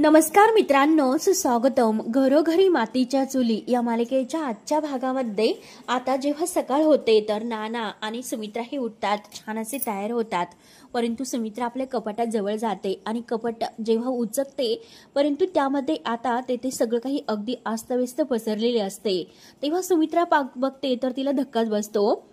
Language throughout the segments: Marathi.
नमस्कार मित्रांनो, सुस्वागतम. घरोघरी मातीच्या चुली या मालिकेच्या आजच्या भागामध्ये आता जेव्हा सकाळ होते तर नाना आणि सुमित्रा हे उठतात, छान असे तयार होतात. परंतु सुमित्रा आपल्या कपाटात जवळ जाते आणि कपाट जेव्हा उचकते परंतु त्यामध्ये आता तेथे सगळं काही अगदी अस्तव्यस्त पसरलेले असते. तेव्हा सुमित्रा बघते तर तिला धक्काच बसतो.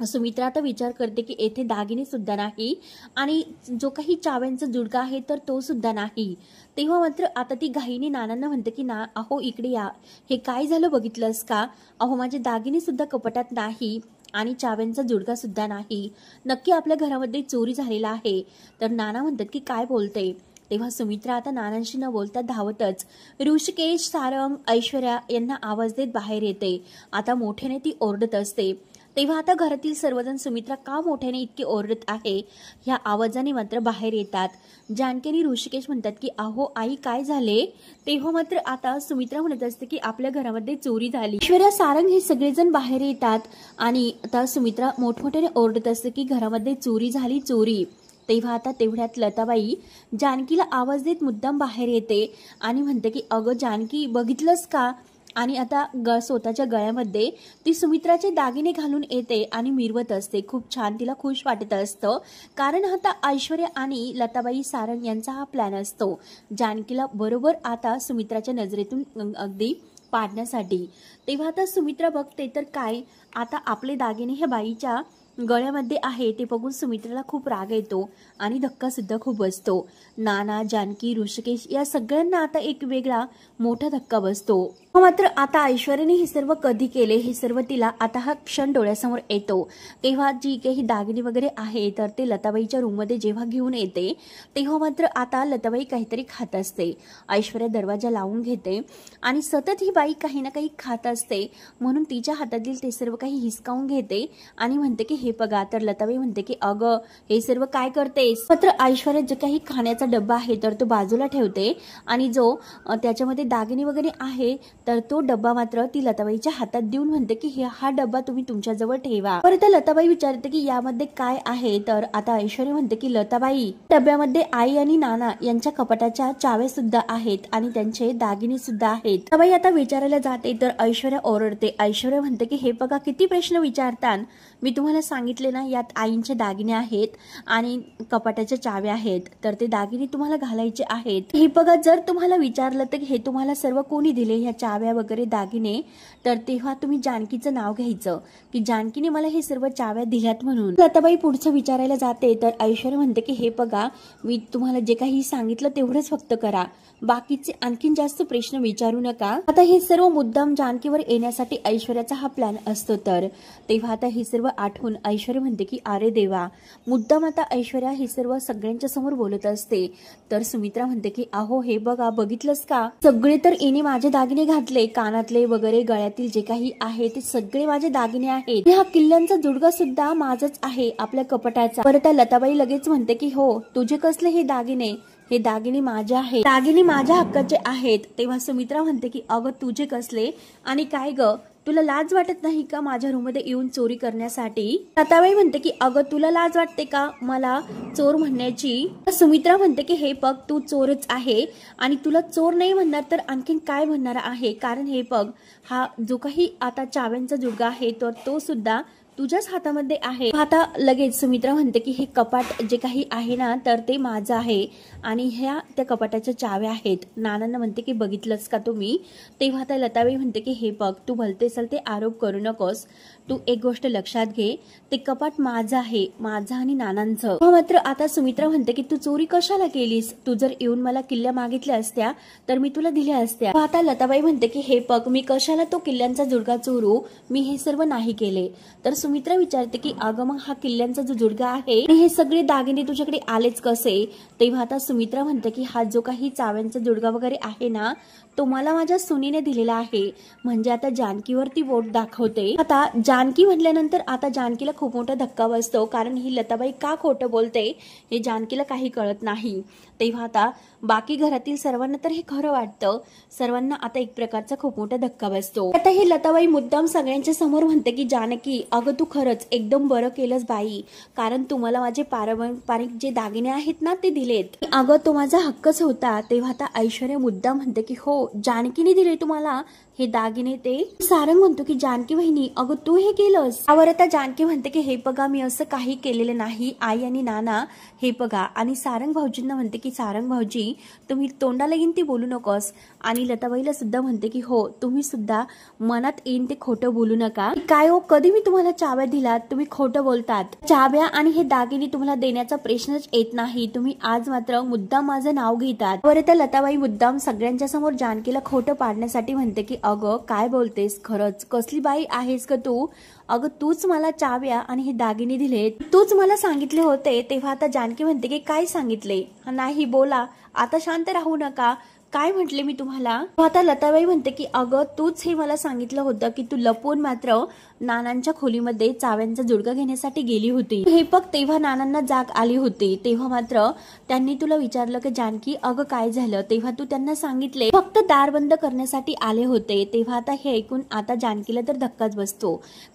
सुमित्रा आता विचार करते की येथे दागिने सुद्धा नाही आणि जो काही चाव्यांचा जुडका आहे तर तो सुद्धा नाही. तेव्हा मात्र आता ती घाईने नानांना म्हणते की ना अहो इकडे या, हे काय झालं बघितलंस का? अहो माझे दागिने सुद्धा कपाटात नाही आणि चाव्यांचा जुडका सुद्धा नाही. नक्की आपल्या घरामध्ये चोरी झालेला आहे. तर नाना म्हणतात की काय बोलते? तेव्हा सुमित्रा आता नानांशी न बोलता धावतच ऋषिकेश, सारंग, ऐश्वर्या यांना आवाज देत बाहेर येते. आता मोठ्याने ती ओरडत असते. तेव्हा आता घरातील सर्वजण सुमित्रा का मोठ्याने इतकी ओरडत आहे ह्या आवाजाने मात्र बाहेर येतात. जानकी आणि ऋषिकेश म्हणतात की अहो आई काय झाले? तेव्हा मात्र आता सुमित्रा म्हणत असते की आपल्या घरामध्ये चोरी झाली. ऐश्वर्या, सारंग हे सगळेजण बाहेर येतात आणि आता सुमित्रा मोठमोठ्याने ओरडत असते की घरामध्ये चोरी झाली, चोरी. तेव्हा आता तेवढ्यात लताबाई जानकीला आवाज देत मुद्दाम बाहेर येते आणि म्हणते की अगं जानकी बघितलंस का? आणि आता स्वतःच्या गळ्यामध्ये ती सुमित्राचे दागिने घालून येते आणि मिरवत असते. खूप छान तिला खुश वाटत असतं, कारण आता ऐश्वर्या आणि लताबाई सारंग यांचा हा प्लॅन असतो जानकीला बरोबर आता सुमित्राच्या नजरेतून अगदी पाडण्यासाठी. तेव्हा आता सुमित्रा बघते तर काय आता आपले दागिने ह्या बाईच्या गळ्यामध्ये आहे ते बघून सुमित्राला खूप राग येतो आणि धक्का सुद्धा खूप बसतो. नाना, जानकी, ऋषिकेश या सगळ्यांना आता एक वेगळा मोठा धक्का बसतो. मात्र आता ऐश्वर्याने हे सर्व कधी केले हे सर्व तिला आता हा क्षण डोळ्यासमोर येतो. तेव्हा जी काही दागिने वगैरे आहे तर ते लताबाईच्या रूममध्ये जेव्हा घेऊन येते तेव्हा मात्र आता लताबाई काहीतरी खात असते. ऐश्वर्या दरवाजा लावून घेते आणि सतत ही बाई काही ना काही खात असते म्हणून तिच्या हातातील ते सर्व काही हिसकावून घेते आणि म्हणते की हे बघा. तर लताबाई म्हणते की अगं हे सर्व काय करतेस? मात्र ऐश्वर्या जो काही खाण्याचा डब्बा आहे तर तो बाजूला ठेवते आणि जो त्याच्यामध्ये दागिने वगैरे आहे तर तो डब्बा मात्र ती लताबाईच्या हातात देऊन म्हणते की हा डब्बा तुम्ही तुमच्या जवळ ठेवा. परत लताबाई विचारते की यामध्ये काय आहे? तर आता ऐश्वर्या म्हणते की लताबाई डब्यामध्ये आई आणि नाना यांच्या कपाटाच्या चाव्या सुद्धा आहेत आणि त्यांचे दागिने सुद्धा आहेत. लताबाई आता विचारायला जाते तर ऐश्वर्या ओरडते. ऐश्वर्या म्हणते की हे बघा किती प्रश्न विचारतात. मी तुम्हाला सांगितले ना यात आईंचे दागिने आहेत आणि कपाटाच्या चाव्या आहेत तर ते दागिने तुम्हाला घालायचे आहेत. हे बघा जर तुम्हाला विचारलं तर हे तुम्हाला सर्व कोणी दिले ह्या चाव्या वगैरे दागिने? तर तेव्हा तुम्ही जानकीचं नाव घ्यायचं की जानकीने मला हे सर्व चाव्या दिल्यात म्हणून. लताबाई पुढचं विचारायला जाते तर ऐश्वर्या म्हणते की हे बघा मी तुम्हाला जे काही सांगितलं तेवढंच फक्त करा, बाकीचे आणखीन जास्त प्रश्न विचारू नका. आता हे सर्व मुद्दाम जानकीवर येण्यासाठी ऐश्वर्याचा हा प्लॅन असतो. तर तेव्हा आता हे सर्व आठवून ऐश्वर्या म्हणते की अरे देवा, मुद्दाम आता ऐश्वर्या हे सर्व सगळ्यांच्या समोर बोलत असते. तर सुमित्रा म्हणते की अहो हे बघा बघितलंस का? सगळे तर इने माझे दागिने घातले, कानातले वगैरे गळ्यातील जे काही आहे ते सगळे माझे दागिने आहेत. हा किल्ल्यांचा जुडगा सुद्धा माझाच आहे आपल्या कपाटाचा. परत लताबाई लगेच म्हणते की हो तुझे कसले हे दागिने? हे दागिने माझे आहेत, दागिने माझ्या हक्काचे आहेत. तेव्हा सुमित्रा म्हणते की अगं तुझे कसले आणि काय ग, तुला लाज वाटत नाही का माझ्या रूममध्ये येऊन चोरी करण्यासाठी? लताबाई म्हणते की अगं तुला लाज वाटते का मला चोर म्हणण्याची? सुमित्रा म्हणते की हे बघ तू चोरच आहे आणि तुला चोर नाही म्हणणार तर आणखीन काय म्हणणार आहे, कारण हे बघ हा जो काही आता चाव्यांचा जुडगा आहे तर तो सुद्धा तुझ्याच हातामध्ये आहे. आता लगेच सुमित्रा म्हणते की हे कपाट जे काही आहे ना तर ते माझं आहे आणि ह्या त्या कपाटाच्या चाव्या आहेत. नानांना म्हणते की बघितलंच का तुम्ही? तेव्हा आता लताबाई म्हणते की हे बघ तू भलते सलते आरोप करू नकोस. तू एक गोष्ट लक्षात घे, ते कपाट माझं आहे, माझं आणि नानांचं. मात्र आता सुमित्रा म्हणते की तू चोरी कशाला केलीस? तू जर येऊन मला किल्ल्या मागितल्या असत्या तर मी तुला दिल्या असत्या. आता लताबाई म्हणते की हे बघ मी कशाला तो किल्ल्यांचा जुडगा चोरू, मी हे सर्व नाही केले. तर सुमित्रा विचारते की अगं मग हा किल्ल्यांचा जो जुडगा आहे हे सगळे दागिने तुझ्याकडे आलेच कसे? तेव्हा आता सुमित्रा म्हणते की हा जो काही चाव्यांचा जुडगा वगैरे आहे ना तो मला माझ्या सुनीने दिलेला आहे. म्हणजे आता जानकीवरती बोट दाखवते. आता जानकी म्हटल्यानंतर आता जानकीला खूप मोठा धक्का बसतो, कारण ही लताबाई का खोटं बोलते हे जानकीला काही कळत नाही. तेव्हा आता बाकी घरातील सर्वांना तर हे खरं वाटतं. सर्वांना आता एक प्रकारचा खूप मोठा धक्का बसतो. आता ही लताबाई मुद्दाम सगळ्यांच्या समोर म्हणते की जानकी अगं अगं तू खरंच एकदम बरं केलंस बाई, कारण तुम्हाला माझे पारंपरिक जे दागिने आहेत ना ते दिलेत. अगं तो माझा हक्कच होता. तेव्हा आता ऐश्वर्या मुद्दा म्हणते की हो जानकीने दिले तुम्हाला हे दागिने. ते सारंग म्हणतो की जानकी बहिणी अगं तू हे केलंस. त्यावर आता जानकी म्हणते की हे बघा मी असं काही केलेलं नाही आई आणि नाना, हे बघा. आणि सारंग भाऊजींना म्हणते की सारंग भाऊजी तुम्ही तोंडाला येईन ते बोलू नकोस. आणि लताबाईला सुद्धा म्हणते की हो तुम्ही सुद्धा मनात येईन ते खोटं बोलू नका. काय हो कधी मी तुम्हाला चाव्या दिलात, तुम्ही खोटं बोलतात. चाव्या आणि हे दागिने तुम्हाला देण्याचा प्रश्नच येत नाही, तुम्ही आज मात्र मुद्दाम माझं नाव घेतात. बरं तर लताबाई मुद्दाम सगळ्यांच्या समोर जानकीला खोटं पाडण्यासाठी म्हणते की अगं काय बोलतेस, खरंच कसली बाई आहेस ग तू. अगं तूच मला चाव्या आणि हे दागिने दिले, तूच मला सांगितले होते. तेव्हा आता जानकी म्हणते की काय सांगितले, नाही बोला आता, शांत राहू नका, काय म्हटले मी तुम्हाला. आता लताबाई म्हणते की अगं तूच हे मला सांगितलं होतं की तू लपून मात्र नानांच्या खोलीमध्ये चाव्यांचा जुडगा घेण्यासाठी गेली होती. हे बघ तेव्हा नानांना जाग आली होती. तेव्हा मात्र त्यांनी तुला विचारलं की जानकी अगं काय झालं. तेव्हा तू त्यांना सांगितले फक्त दार बंद करण्यासाठी आले होते. तेव्हा आता हे ऐकून आता जानकीला तर धक्काच बसतो,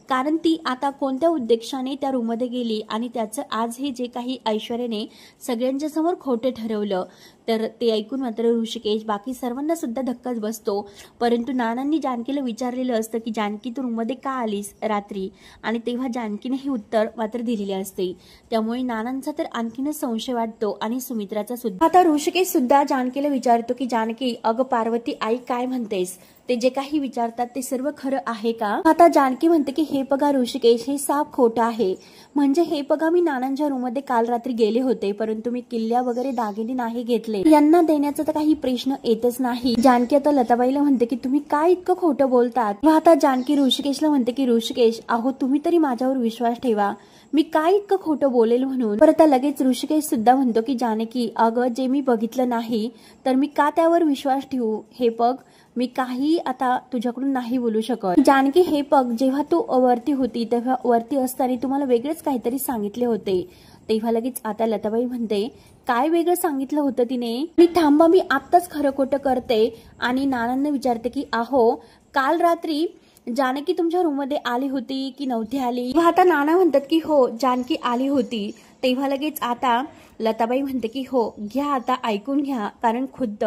कारण ती आता कोणत्या उद्देशाने त्या रूममध्ये गेली आणि त्याचं आज हे जे काही ऐश्वर्याने सगळ्यांच्या समोर खोटे ठरवलं, तर ते ऐकून मात्र ऋषिकेश बाकी सर्वांना सुद्धा धक्काच बसतो. परंतु नानांनी जानकीला विचारलेलं असतं की जानकी तू रूममध्ये का आलीस रात्री, आणि तेव्हा जानकीने हे उत्तर मात्र दिलेले असते. त्यामुळे नानांचा तर आणखीनच संशय वाटतो आणि सुमित्राचा सुद्धा. आता ऋषिकेश सुद्धा जानकीला विचारतो की जानकी अगं पार्वती आई काय म्हणतेस, ते जे काही विचारतात ते सर्व खरं आहे का. आता जानकी म्हणते की हे बघा ऋषिकेश हे साफ खोटं आहे. म्हणजे हे बघा मी नानांच्या रूम मध्ये काल रात्री गेले होते, परंतु मी किल्ल्या वगैरे दागिने नाही घेतले, यांना देण्याचा तर काही प्रश्न येतच नाही. जानकी आता लताबाईला म्हणते की तुम्ही काय इतकं खोटं बोलतात. आता जानकी ऋषिकेशला म्हणते की ऋषिकेश अहो तुम्ही तरी माझ्यावर विश्वास ठेवा, मी काय इतकं खोटं बोलेल म्हणून. परत लगेच ऋषिकेश सुद्धा म्हणतो की जानकी अगं जे मी बघितलं नाही तर मी का त्यावर विश्वास ठेवू. हे बघ मी काही आता तुझ्याकडून नाही बोलू शकत. जानकी हे बघ जेव्हा तू वरती होती तेव्हा वरती असताना तुम्हाला वेगळेच काहीतरी सांगितले होते. तेव्हा लगेच आता लताबाई म्हणते काय वेगळं सांगितलं होतं तिने. मी थांबा मी आत्ताच खरं खोटं करते. आणि नानांना विचारते की अहो काल रात्री जानकी तुमच्या रूम मध्ये आली होती की नव्हती आली. आता नाना म्हणतात की हो जानकी आली होती. तेव्हा लगेच आता लताबाई म्हणते की हो घ्या आता ऐकून घ्या, कारण खुद्द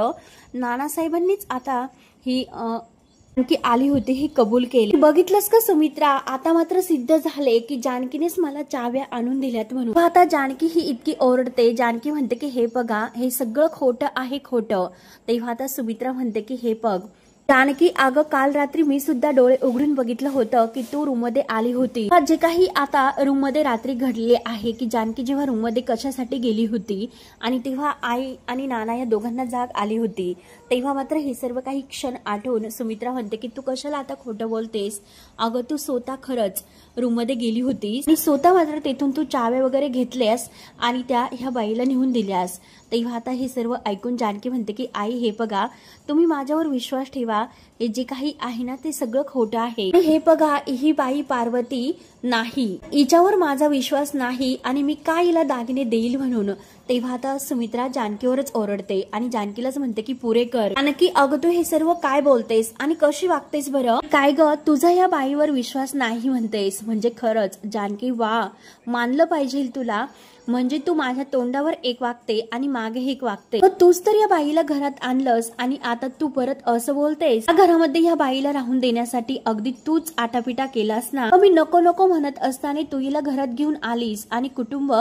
नानासाहेबांनीच आता ही जानकी आली होती ही कबूल केली. बघितलंस का सुमित्रा, आता मात्र सिद्ध झाले की जानकीनेच मला चाव्या आणून दिल्यात म्हणून. आता जानकी ही इतकी ओरडते. जानकी म्हणते की हे बघा हे सगळं खोटं आहे खोटं. तेव्हा आता सुमित्रा म्हणते की हे बघ जानकी अगं काल रात्री मी सुद्धा डोळे उघडून बघितलं होतं की तू रूम मध्ये आली होती. जे काही आता रूम मध्ये रात्री घडले आहे की जानकी जेव्हा रूम मध्ये कशासाठी गेली होती आणि तेव्हा आई आणि नाना या दोघांना जाग आली होती. तेव्हा मात्र हे सर्व काही क्षण आठवून सुमित्रा म्हणते की तू कशाला आता खोटं बोलतेस. अगं तू स्वतः खरंच रूम मध्ये गेली होतीस आणि स्वतः मात्र तेथून तू चाव्या वगैरे घेतल्यास आणि त्या ह्या बाईला नेऊन दिल्यास. तेव्हा आता हे सर्व ऐकून जानकी म्हणते की आई हे बघा तुम्ही माझ्यावर विश्वास ठेवा, हे जे काही आहे ना ते सगळं खोटं आहे. हे बघा ही बाई पार्वती नाही, हिच्यावर माझा विश्वास नाही आणि मी काय हिला दागिने देईल म्हणून. तेव्हा आता सुमित्रा जानकीवरच ओरडते आणि जानकीलाच म्हणते की पुरे कर. जानकी अगं तू हे सर्व काय बोलतेस आणि कशी वागतेस बरं. काय ग तुझा या बाईवर विश्वास नाही म्हणतेस, म्हणजे खरंच जानकी वा मानलं पाहिजे तुला. म्हणजे तू माझ्या तोंडावर एक वागते आणि मागे एक वागते. तूच तर या बाईला घरात आणलंस आणि आता तू परत असं बोलतेस. या घरामध्ये या बाईला राहून देण्यासाठी अगदी तूच आटापिटा केलास ना. मी नको नको म्हणत असताना तू हिला घरात घेऊन आलीस आणि कुटुंब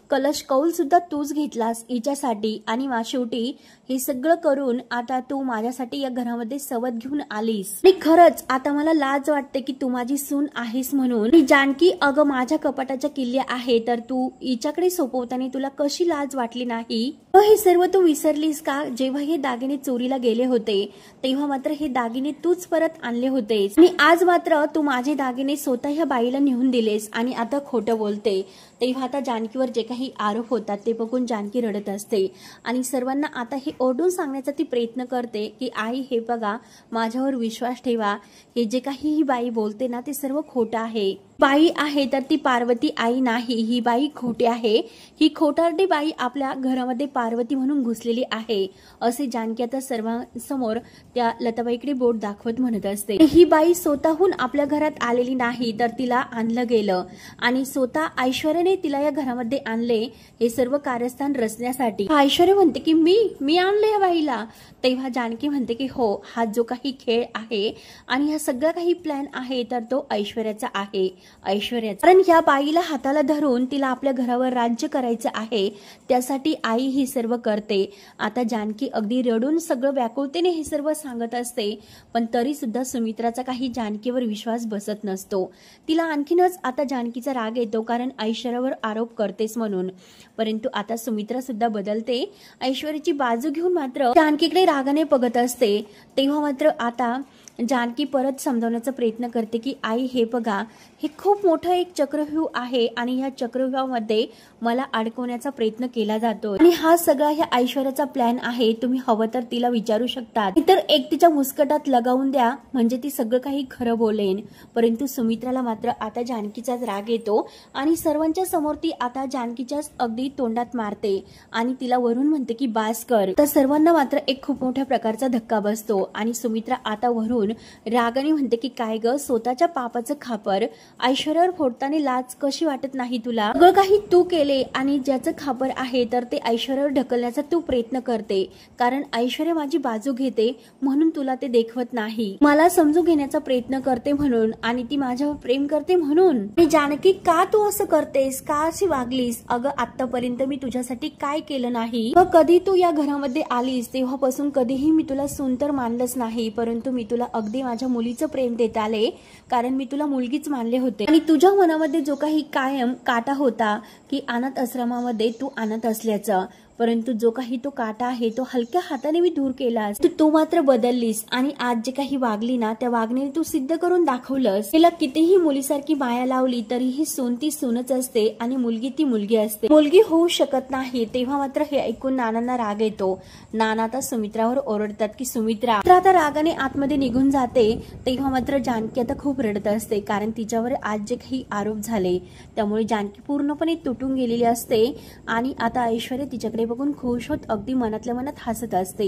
कलश कौल सुद्धा तूच घेतलास हिच्यासाठी. आणि शेवटी हे सगळं करून आता तू माझ्यासाठी या घरामध्ये सवत घेऊन आलीस. आणि खरंच आता मला लाज वाटते की तू माझी सून आहेस म्हणून. जानकी अगं माझ्या कपाटाच्या किल्ल्या आहे तर तू हिच्याकडे सोपवताना तुला कशी लाज वाटली नाही. हे सर्व तू विसरलीस का. जेव्हा हे दागिने चोरीला गेले होते तेव्हा मात्र हे दागिने तूच परत आणले होतेस आणि आज मात्र तू माझे दागिने स्वतः ह्या बाईला नेऊन दिलेस आणि आता खोटं बोलते. तेव्हा आता जानकीवर जे काही आरोप होतात ते बघून जानकी रडत असते आणि सर्वांना आता हे ओरडून सांगण्याचा ती प्रयत्न करते की आई हे बघा, माझ्यावर विश्वास ठेवा, हे जे काही ही बाई बोलते ना ते सर्व खोटं आहे. बाई आहे तर ती पार्वती आई नाही, ही बाई खोटी आहे, ही खोटारडी बाई आपल्या घरामध्ये पार्वती म्हणून घुसलेली आहे असे जानकी आता सर्वांसमोर त्या लताबाईकडे बोट दाखवत म्हणत असते. ही बाई स्वतःहून आपल्या घरात आलेली नाही तर तिला आणलं गेलं आणि स्वतः ऐश्वर्याने तिला या घरामध्ये आणले हे सर्व कारस्थान रचण्यासाठी. ऐश्वर्या म्हणते की मी आणले या बाईला. तेव्हा जानकी म्हणते की हो, हा जो काही खेळ आहे आणि हा सगळा काही प्लॅन आहे तर तो ऐश्वर्याचा आहे. ऐश्वर्याचा, कारण या बाईला हाताला धरून तिला आपल्या घरावर राज्य करायचं आहे, त्यासाठी आई ही सर्व करते. आता जानकी अगदी रडून सगळं व्याकुळतेने हे सर्व सांगत असते, पण तरी सुद्धा सुमित्राचा काही जानकीवर विश्वास बसत नसतो. तिला आणखीनच आता जानकीचा राग येतो, कारण ऐश्वर्यावर आरोप करतेस म्हणून. परंतु आता सुमित्रा सुद्धा बदलते. ऐश्वर्याची बाजू घेऊन मात्र जानकीकडे रागाने बघत असते. तेव्हा मात्र आता जानकी परत समजावण्याचा प्रयत्न करते की आई हे बघा, हे खूप मोठं एक चक्रव्यूह आहे आणि ह्या चक्रव्यूहामध्ये मला अडकवण्याचा प्रयत्न केला जातो आणि हा सगळा ह्या ऐश्वर्याचा प्लॅन आहे. तुम्ही हवं तर तिला विचारू शकता, तर एक तिच्या मुस्कटात लगावून द्या, म्हणजे ती सगळं काही खरं बोलेन. परंतु सुमित्राला मात्र आता जानकीचाच राग येतो आणि सर्वांच्या समोर ती आता जानकीच्याच अगदी तोंडात मारते आणि तिला वरून म्हणते की बास कर. तर सर्वांना मात्र एक खूप मोठ्या प्रकारचा धक्का बसतो आणि सुमित्रा आता वरून रागाने म्हणते की काय ग, स्वतःच्या पापाचं खापर ऐश्वर्यावर फोडताना लाज कशी वाटत नाही तुला? सगळं काही तू केले आणि ज्याचं खापर आहे तर ते ऐश्वर्यावर ढकलण्याचा तू प्रयत्न करते, कारण ऐश्वर्या माझी बाजू घेते म्हणून तुला ते देखवत नाही. मला समजून घेण्याचा प्रयत्न करते म्हणून आणि ती माझ्यावर प्रेम करते म्हणून. जानकी, का तू असं करतेस, का अशी वागलीस? अगं आतापर्यंत मी तुझ्यासाठी काय केलं नाही? कधी तू या घरामध्ये आलीस तेव्हापासून कधीही मी तुला सून तर मानलंच नाही, परंतु मी तुला अगदी माझ्या मुलीचं प्रेम देत आले, कारण मी तुला मुलगीच मानले होते. आणि तुझ्या मनामध्ये जो काही कायम काटा होता की अनाथ आश्रमामध्ये तू अनाथ असल्याचा, परंतु जो काही तो काटा आहे तो हलक्या हाताने मी दूर केलास. तू मात्र बदललीस आणि आज जे काही वागली ना त्या वागणीने तू सिद्ध करून दाखवलंस. तिला कितीही मुलीसारखी माया लावली तरीही सून ती सूनच असते आणि मुलगी ती मुलगी असते, मुलगी होऊ शकत नाही. तेव्हा मात्र हे ऐकून नानांना राग येतो. नाना आता सुमित्रावर ओरडतात की सुमित्रा आता रागाने आतमध्ये निघून जाते. तेव्हा मात्र जानकी आता खूप रडत असते, कारण तिच्यावर आज जे काही आरोप झाले त्यामुळे जानकी पूर्णपणे तुटून गेलेली असते आणि आता ऐश्वर्या तिच्याकडे बघून खुश होत अगदी मनातल्या मनात हसत असते.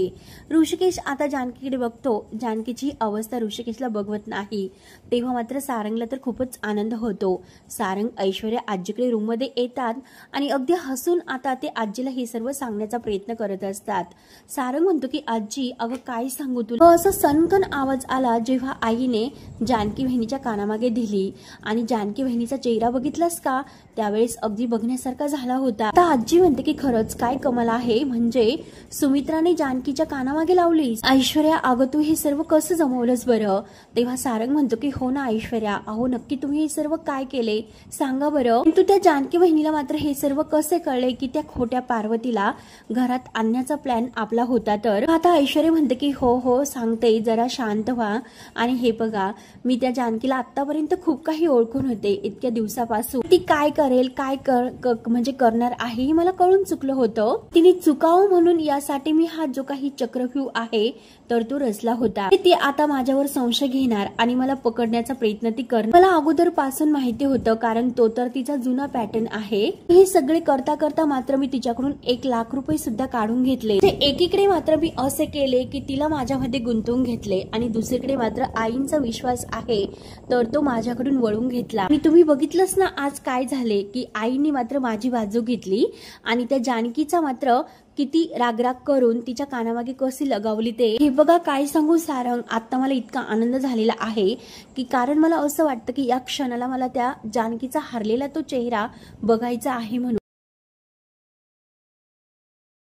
ऋषिकेश आता जानकीकडे बघतो. जानकीची अवस्था ऋषिकेशला बघवत नाही. तेव्हा मात्र सारंगला तर खूपच आनंद होतो. सारंग ऐश्वर्या आजीकडे रूम मध्ये येतात आणि अगदी हसून आता ते आजीला हे सर्व सांगण्याचा प्रयत्न करत असतात. सारंग म्हणतो की आजी, अगं काय सांगू तुला? असं सनकन आवाज आला जेव्हा आईने जानकी बहिणीच्या कानामागे दिली आणि जानकी बहिणीचा चेहरा बघितलास का? त्यावेळेस अगदी बघण्यासारखा झाला होता. आता आजी म्हणते की खरंच काय कमाल आहे, म्हणजे सुमित्राने जानकीच्या कानामागे लावलीस. ऐश्वर्या, अगं तू हे सर्व कसं जमवलंस बरं? तेव्हा सारंग म्हणतो की हो ना ऐश्वर्या, अहो नक्की तुम्ही हे सर्व काय केले सांगा बरं. तू त्या जानकी बहिणीला मात्र हे सर्व कसे कळले की त्या खोट्या पार्वतीला घरात आणण्याचा प्लॅन आपला होता? तर आता ऐश्वर्या म्हणते की हो हो सांगते, जरा शांत व्हा. आणि हे बघा, मी त्या जानकीला आतापर्यंत खूप काही ओळखून होते. इतक्या दिवसापासून ती काय करेल, काय म्हणजे करणार आहे हे मला कळून चुकलं होतं. तिने चुकावं म्हणून यासाठी मी हा जो काही चक्रव्यूह आहे तर तो रचला होता. ती आता माझ्यावर संशय घेणार आणि मला पकडण्याचा प्रयत्न ती करणार. मला अगोदर पासून माहिती होतं, कारण तो तर तिचा जुना पॅटर्न आहे. हे सगळे करता करता मात्र मी तिच्याकडून 1 लाख रुपये सुद्धा काढून घेतले. एकीकडे मात्र मी असे केले की तिला माझ्यामध्ये गुंतवून घेतले आणि दुसरीकडे मात्र आईंचा विश्वास आहे तर तो माझ्याकडून वळून घेतला. आणि तुम्ही बघितलंच ना आज काय झाले की आईने मात्र माझी बाजू घेतली आणि त्या जानकीचा मात्र किती रागराग करून तिच्या कानामागे कशी लगावली ते. हे बघा काय सांगू सारंग, आता मला इतका आनंद झालेला आहे की कारण मला असं वाटतं की या क्षणाला मला त्या जानकीचा हरलेला तो चेहरा बघायचा आहे म्हणून.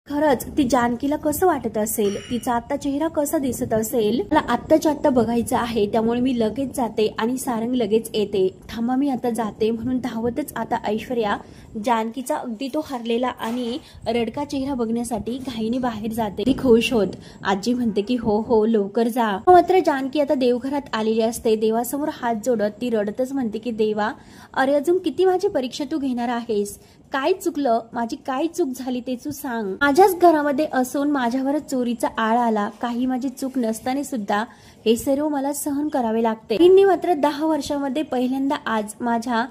खरंच ती जानकीला कसं वाटत असेल, तिचा आत्ता चेहरा कसा दिसत असेल, मला आत्ताच्या आत्ता बघायचं आहे. त्यामुळे मी लगेच जाते आणि सारंग लगेच येते. थांबा, मी आता जाते म्हणून धावतच आता ऐश्वर्या जानकीचा अगदी तो हरलेला आणि रडका चेहरा बघण्यासाठी घाईने बाहेर जाते. ती खुश होत आजी म्हणते की हो हो लवकर जा. मात्र जानकी आता देवघरात आलेली असते. देवासमोर हात जोडत ती रडतच म्हणते की देवा, अरे अजून किती माझी परीक्षा तू घेणार आहेस? काय चुकलं, माझी काय चूक झाली ते तू सांग. माझ्याच घरामध्ये असून माझ्यावरच चोरीचा आळ आला. काही माझी चूक नसताना सुद्धा हे सर्व मला सहन करावे लागते. हिंनी मात्र 10 वर्षामध्ये पहिल्यांदा आज माझ्या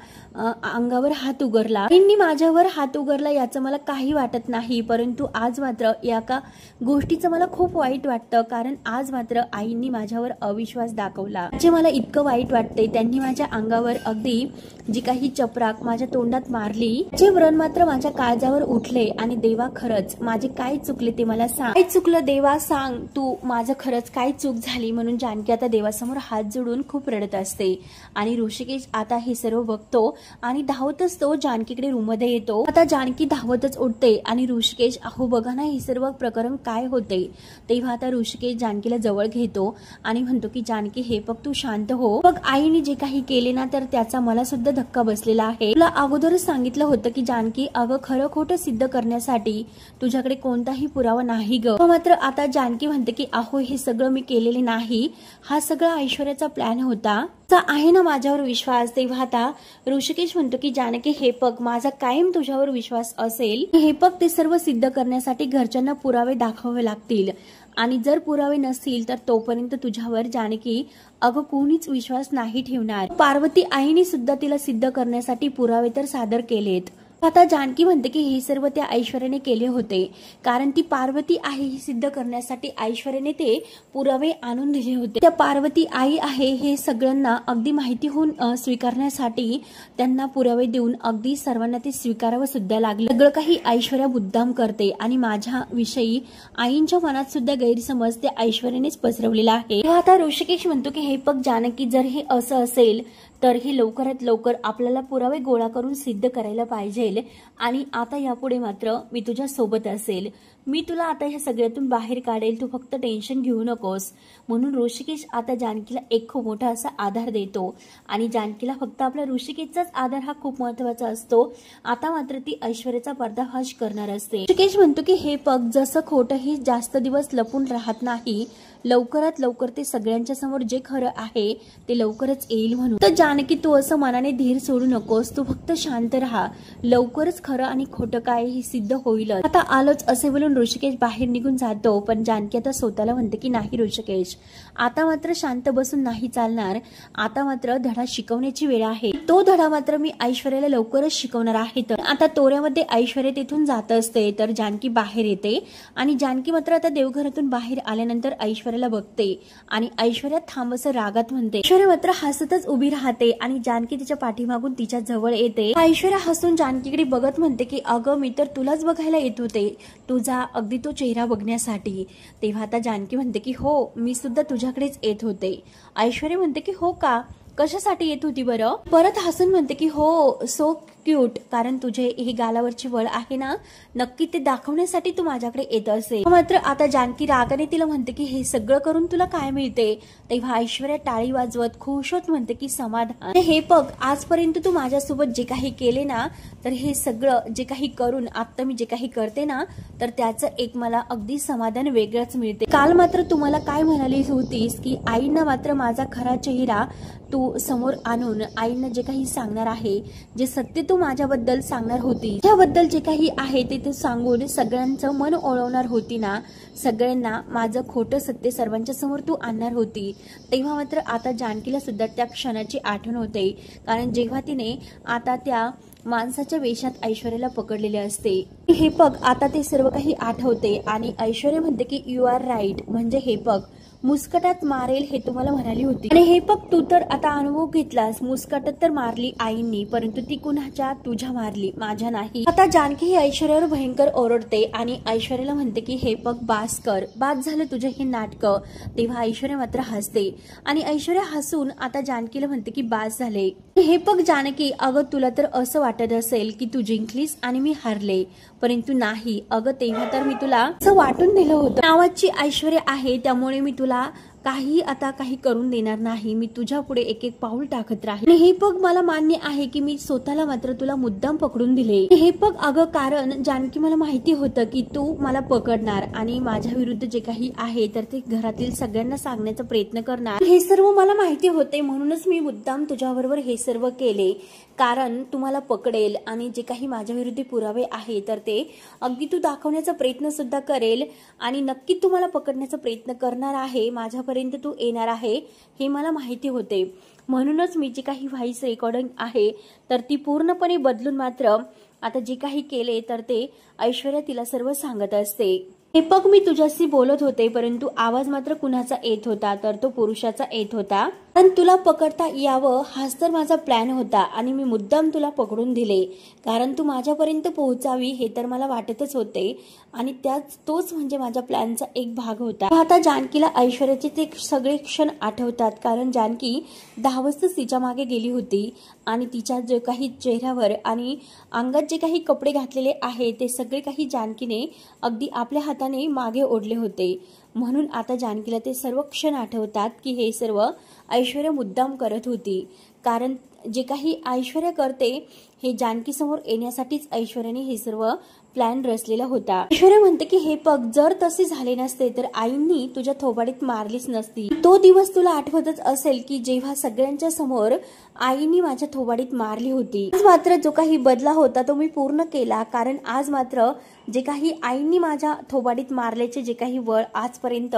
अंगावर हात उघडला. हिंनी माझ्यावर हात उघडला याचं मला काही वाटत नाही, परंतु आज मात्र या का गोष्टीचं मला खूप वाईट वाटतं. कारण आज मात्र आईंनी माझ्यावर अविश्वास दाखवला. जे मला इतकं वाईट वाटते, त्यांनी माझ्या अंगावर अगदी जी काही चपराक माझ्या तोंडात मारली, जे व्रण मात्र माझ्या काळजावर उठले. आणि देवा, खरंच माझे काय चुकले ते मला सांग. काय चुकलं देवा, सांग तू, माझं खरंच काय चूक झाली. म्हणून जानकी आता देवासमोर हात जोडून खूप रडत असते. आणि ऋषिकेश आता हे सर्व बघतो आणि धावतच तो जानकीकडे रूम मध्ये येतो. आता जानकी धावतच उठते आणि ऋषिकेश, अहो बघा ना हे सर्व प्रकरण काय होते. तेव्हा आता ऋषिकेश जानकीला जवळ घेतो आणि म्हणतो की जानकी, हे बघ तू शांत हो. बघ आईने जे काही केले ना, तर त्याचा मला सुद्धा धक्का बसलेला आहे. तुला अगोदरच सांगितलं होतं की जानकी, अगं खरं खोटं सिद्ध करण्यासाठी तुझ्याकडे कोणताही पुरावा नाही ग. मात्र आता जानकी म्हणते की अहो हे सगळं मी केलेले नाही, हा सगळा ऐश्वर्याचा प्लॅन होता. आहे ना माझ्यावर विश्वास. तेव्हा आता ऋषिकेश म्हणतो की जानकी, हे बघ माझा कायम तुझ्यावर विश्वास असेल. हे बघ ते सर्व सिद्ध करण्यासाठी घरच्यांना पुरावे दाखवावे लागतील आणि जर पुरावे नसतील तर तोपर्यंत तुझ्यावर जानकी अगं कोणीच विश्वास नाही ठेवणार. पार्वती आईने सुद्धा तिला सिद्ध करण्यासाठी पुरावे तर सादर केलेत. आता जानकी म्हणते की हे सर्व त्या ऐश्वर्याने केले होते, कारण ती पार्वती आहे हे सिद्ध करण्यासाठी ऐश्वर्याने ते पुरावे आणून दिले होते. त्या पार्वती आई आहे हे सगळ्यांना अगदी माहिती होऊन स्वीकारण्यासाठी त्यांना पुरावे देऊन अगदी सर्वांना ते स्वीकारावं सुद्धा लागलं. सगळं काही ऐश्वर्या मुद्दाम करते आणि माझ्या विषयी आईंच्या मनात सुद्धा गैरसमज त्या ऐश्वर्यानेच पसरवलेला आहे. आता ऋषिकेश म्हणतो की हे बघ जानकी, जर हे असं असेल तर हे लवकरात लवकर आपल्याला पुरावे गोळा करून सिद्ध करायला पाहिजे. आणि आता यापुढे मात्र मी तुझ्या सोबत असेल. मी तुला आता ह्या सगळ्यातून बाहेर काढेल, तू फक्त टेन्शन घेऊ नकोस. म्हणून ऋषिकेश आता जानकीला एक खूप मोठा असा आधार देतो. आणि जानकीला फक्त आपल्या ऋषिकेशचाच आधार हा खूप महत्वाचा असतो. आता मात्र ती ऐश्वर्याचा पर्दाफाश करणार असते. ऋषिकेश म्हणतो की हे बघ, जसं खोटं हे जास्त दिवस लपून राहत नाही, लवकरात लवकर ते सगळ्यांच्या समोर जे खरं आहे ते लवकरच येईल. म्हणून तर जानकी, तू असं मनाने धीर सोडू नकोस, तू फक्त शांत राहा. लवकरच खरं आणि खोटं काय हे सिद्ध होईलच. आता आलोच असे बोलून ऋषिकेश बाहेर निघून जातो. पण जानकी आता स्वतःला म्हणते की नाही ऋषिकेश, आता मात्र शांत बसून नाही चालणार. आता मात्र धडा शिकवण्याची वेळ आहे. तो धडा मात्र मी ऐश्वर्याला लवकरच शिकवणार आहे. तर आता तोऱ्यामध्ये ऐश्वर्या तिथून जात असते तर जानकी बाहेर येते. आणि जानकी मात्र आता देवघरातून बाहेर आल्यानंतर ऐश्वर्याला बघते आणि ऐश्वर्या थांब असं रागात म्हणते. ऐश्वर्या मात्र हसतच उभी राहते आणि जानकी तिच्या पाठीमागून तिच्या जवळ येते. ऐश्वर्या हसून जानकीकडे बघत म्हणते की अगं, मी तर तुलाच बघायला येत होते, तुझा अगदी तो चेहरा बघण्यासाठी. तेव्हा आता जानकी म्हणते की हो, मी सुद्धा तुझ्याकडेच येत होते. ऐश्वर्या म्हणते की हो का, कशासाठी येत होती बरं? परत हसून म्हणते की हो, सो क्यूट, कारण तुझे ही गालावरची वळ आहे ना, नक्की ते दाखवण्यासाठी तू माझ्याकडे येत असेल. मात्र आता जानकी रागाने तिला म्हणते की हे सगळं करून तुला काय मिळते? तेव्हा ऐश्वर्या टाळी वाजवत खुश होत म्हणते की समाधान. हे बघ, आजपर्यंत तू माझ्यासोबत जे काही केले ना, तर हे सगळं जे काही करून आता मी जे काही करते ना, तर त्याचं एक मला अगदी समाधान वेगळंच मिळते. काल मात्र तुम्हाला काय म्हणाली होतीस की आईंना मात्र माझा खरा चेहरा तू समोर आणून आईंना जे काही सांगणार आहे, जे सत्य तू माझ्याबद्दल सांगणार होती, त्याबद्दल जे काही आहे ते तू सांगून सगळ्यांचं मन ओळवणार होती ना, सगळ्यांना माझं खोटं सत्य सर्वांच्या समोर तू आणणार होती. तेव्हा मात्र आता जानकीला सुद्धा त्या क्षणाची आठवण होते. कारण जेव्हा तिने आता त्या माणसाच्या वेशात ऐश्वर्याला पकडलेले असते. हे बघ, आता ते सर्व काही आठवते आणि ऐश्वर्या म्हणते की यू आर राईट, म्हणजे हे बघ, मुस्कटात मारेल हे तुम्हाला म्हणाली होती. आणि हे बघ, तू तर आता अनुभव घेतलास. मुस्कटात तर मारली आईंनी, परंतु ती कुणाच्या? तुझ्या मारली, माझ्या नाही. आता जानकी ही ऐश्वर्यावर भयंकर ओरडते आणि ऐश्वर्याला म्हणते की हे बघ, बास कर, बाद झालं तुझे हे नाटकं. तेव्हा ऐश्वर्या मात्र हसते आणि ऐश्वर्या हसून आता जानकीला म्हणते की बास झाले. हे बघ जानकी, अगं तुला तर असं वाटत असेल की तू जिंकलीस आणि मी हारले, परंतु नाही अगं, तेव्हा तर मी तुला असं वाटून दिलं होतं नावाची ऐश्वर्या आहे, त्यामुळे मी तुला काही करून देणार नाही. मी तुझ्या पुढे एक एक पाऊल टाकत राहील. हे बघ, मला मान्य आहे की मी स्वतःला मात्र तुला मुद्दाम पकडून दिले. हे बघ अगं, कारण जानकी मला माहिती होतं की तू मला पकडणार आणि माझ्या विरुद्ध जे काही आहे तर ते घरातील सगळ्यांना सांगण्याचा प्रयत्न करणार. हे सर्व मला माहिती होते, म्हणूनच मी मुद्दाम तुझ्याबरोबर हे सर्व केले, कारण तुम्हाला पकडेल आणि जे काही माझ्या विरुद्ध पुरावे आहे तर ते अगदी तू दाखवण्याचा प्रयत्न सुद्धा करेल आणि नक्की तुम्हाला पकडण्याचा प्रयत्न करणार आहे. माझ्यापर्यंत तू येणार आहे हे मला माहिती होते, म्हणूनच मी जी काही व्हॉइस रेकॉर्डिंग आहे तर ती पूर्णपणे बदलून मात्र आता जे काही केले तर ते ऐश्वर्या तिला सर्व सांगत असते. हे बघ, मी तुझ्याशी बोलत होते, परंतु आवाज मात्र कुणाचा येत होता तर तो पुरुषाचा येत होता. पण तुला पकडता यावं हाच तर माझा प्लॅन होता आणि मी मुद्दाम तुला पकडून दिले, कारण तू माझ्यापर्यंत पोहोचावी हे तर मला वाटतच होते आणि तोच म्हणजे माझ्या प्लॅनचा एक भाग होता. आता जानकीला ऐश्वर्याचे ते सगळे क्षण आठवतात, कारण जानकी धावतच तिच्या मागे गेली होती आणि तिच्या जे काही चेहऱ्यावर आणि अंगात जे काही कपडे घातलेले आहे ते सगळे काही जानकीने अगदी आपल्या हाताने मागे ओढले होते. म्हणून आता जानकीला ते सर्व क्षण आठवतात की हे सर्व ऐश्वर्या मुद्दाम करत होती, कारण जे काही ऐश्वर्या करते हे जानकी समोर येण्यासाठीच ऐश्वर्याने हे सर्व प्लॅन रचलेला होता. ऐश्वर्या म्हणते की हे बघ, जर तसे झाले नसते तर आईंनी तुझ्या थोबाडीत मारलीच नसती. तो दिवस तुला आठवतच असेल की जेव्हा सगळ्यांच्या समोर आईनी माझ्या थोबाडीत मारली होती. आज मात्र जो काही बदला होता तो मी पूर्ण केला, कारण आज मात्र जे काही आईंनी माझ्या थोबाडीत मारल्याचे जे काही वळ आजपर्यंत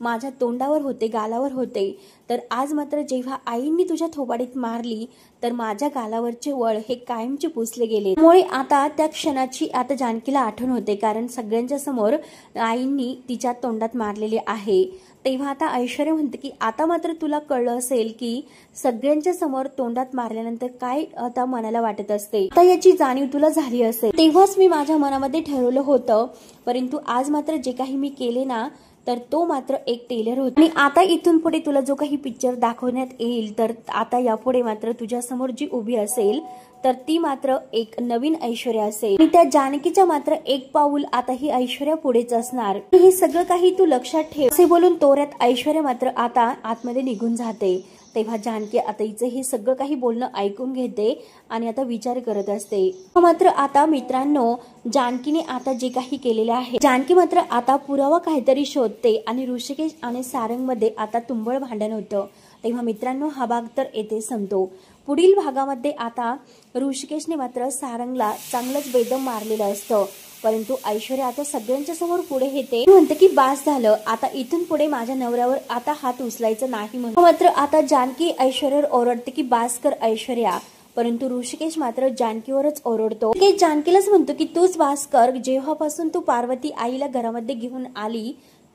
माझ्या तोंडावर होते, गालावर होते, तर आज मात्र जेव्हा आईंनी तुझ्या थोबाडीत मारली तर माझ्या गालावरचे वळ हे कायमचे पुसले गेले. त्यामुळे आता त्या क्षणाची आता जानकीला आठवण होते, कारण सगळ्यांच्या समोर आईंनी तिच्या तोंडात मारलेले आहे. तेव्हा आता ऐश्वर्या म्हणते की आता मात्र तुला कळलं असेल की सगळ्यांच्या समोर तोंडात मारल्यानंतर काय आता मनाला वाटत असते. आता याची जाणीव तुला झाली असेल. तेव्हाच मी माझ्या मनामध्ये ठरवलं होतं, परंतु आज मात्र जे काही मी केले ना तर तो मात्र एक टेलर होता. आणि आता इथून पुढे तुला जो काही पिक्चर दाखवण्यात येईल तर आता यापुढे मात्र तुझ्या समोर जी उभी असेल तर ती मात्र एक नवीन ऐश्वर्या असेल आणि त्या जानकीच्या मात्र एक पाऊल आता ही ऐश्वर्या पुढेच असणार. हे सगळं काही तू लक्षात ठेव, असे बोलून तोऱ्यात ऐश्वर्या मात्र आता आतमध्ये निघून जाते. तेव्हा जानकी आता हिचं हे सगळं काही बोलणं ऐकून घेते आणि आता विचार करत असते. मात्र आता मित्रांनो, जानकीने आता जे काही केलेले आहे, जानकी मात्र आता पुरावा काहीतरी शोधते आणि ऋषिकेश आणि सारंग मध्ये आता तुंबळ भांडण होतं. तेव्हा मित्रांनो, हा भाग तर येथे संपतो. पुढील भागामध्ये आता ऋषिकेशने मात्र सारंगला चांगलंच बेदम मारलेलं असतं, परंतु ऐश्वर्या आता सगळ्यांच्या समोर पुढे येते, म्हणते की बास झालं, आता इथून पुढे माझ्या नवऱ्यावर आता हात उचलायचा नाही म्हणून. मात्र आता जानकी ऐश्वर्यावर ओरडते की बास कर ऐश्वर्या, परंतु ऋषिकेश मात्र जानकीवरच ओरडतो. जानकीलाच म्हणतो की तूच बास कर, जेव्हापासून तू पार्वती आईला घरामध्ये घेऊन आली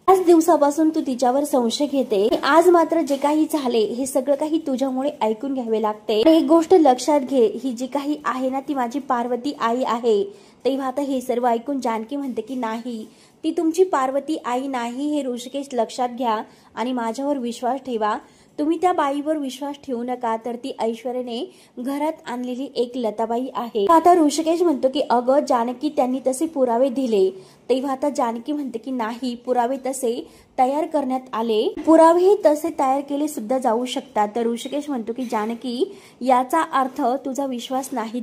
आज दिवसापासून तू तिच्यावर संशय घेते. आज मात्र जे काही झाले हे सगळं काही तुझ्यामुळे ऐकून घ्यावे लागते. एक गोष्ट लक्षात घे, ही जी काही आहे ना ती माझी पार्वती आई आहे. तेव्हा आता हे सर्व ऐकून जानकी म्हणते की नाही, ती तुमची पार्वती आई नाही हे ऋषिकेश लक्षात घ्या आणि माझ्यावर विश्वास ठेवा. तुम्ही त्या बाईवर विश्वास ठेवू नका, तर ती ऐश्वर्याने घरात आणलेली एक लताबाई आहे. आता ऋषिकेश म्हणतो की अगं जानकी, त्यांनी तसे पुरावे दिले. तेव्हा आता जानकी म्हणते की नाही, पुरावे तसे तयार करण्यात आले, पुरावे हे तसे तयार केले सुद्धा जाऊ शकतात. तर ऋषिकेश म्हणतो की जानकी, याचा अर्थ तुझा विश्वास नाही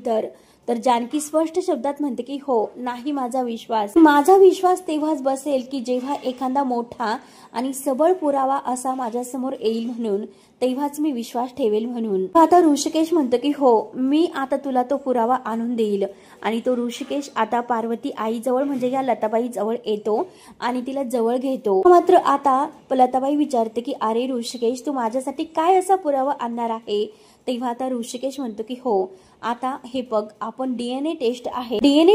तर जानकी स्पष्ट शब्दात म्हणते की हो, नाही माझा विश्वास तेव्हाच बसेल की जेव्हा एखादा मोठा आणि सबळ पुरावा असा माझ्या समोर येईल, म्हणून तेव्हाच मी विश्वास ठेवेल म्हणून. आता ऋषिकेश म्हणतो की हो, मी आता तुला तो पुरावा आणून देईल. आणि तो ऋषिकेश आता पार्वती आई जवळ म्हणजे या लताबाई जवळ येतो आणि तिला जवळ घेतो. मात्र आता लताबाई विचारते की अरे ऋषिकेश, तू माझ्यासाठी काय असा पुरावा आणणार आहे. तेव्हा आता ऋषिकेश म्हणतो की हो, आता हे बघ, आपण डीएनए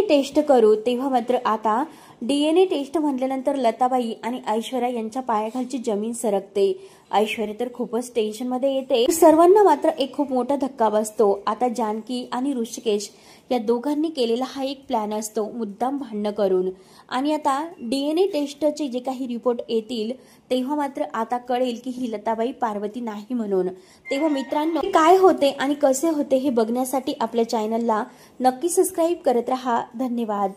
टेस्ट करू. तेव्हा मात्र आता DNA टेस्ट म्हटल्यानंतर लताबाई आणि ऐश्वर्या यांच्या पायाखालची जमीन सरकते। ऐश्वर्या तर खूपच टेन्शन मध्ये येते। सर्वांना मात्र एक खूप मोठा धक्का बसतो। आता जानकी आणि ऋषिकेश या दोघांनी केलेला हा एक प्लॅन असतो, मुद्दाम भांडण करून। आणि आता DNA टेस्टचे जे काही रिपोर्ट येतील तेव्हा मात्र आता कळेल की ही लताबाई पार्वती नाही म्हणून। तेव्हा मित्रांनो, काय होते आणि कसे होते हे बघण्यासाठी आपल्या चॅनलला नक्की सबस्क्राईब करत रहा। धन्यवाद।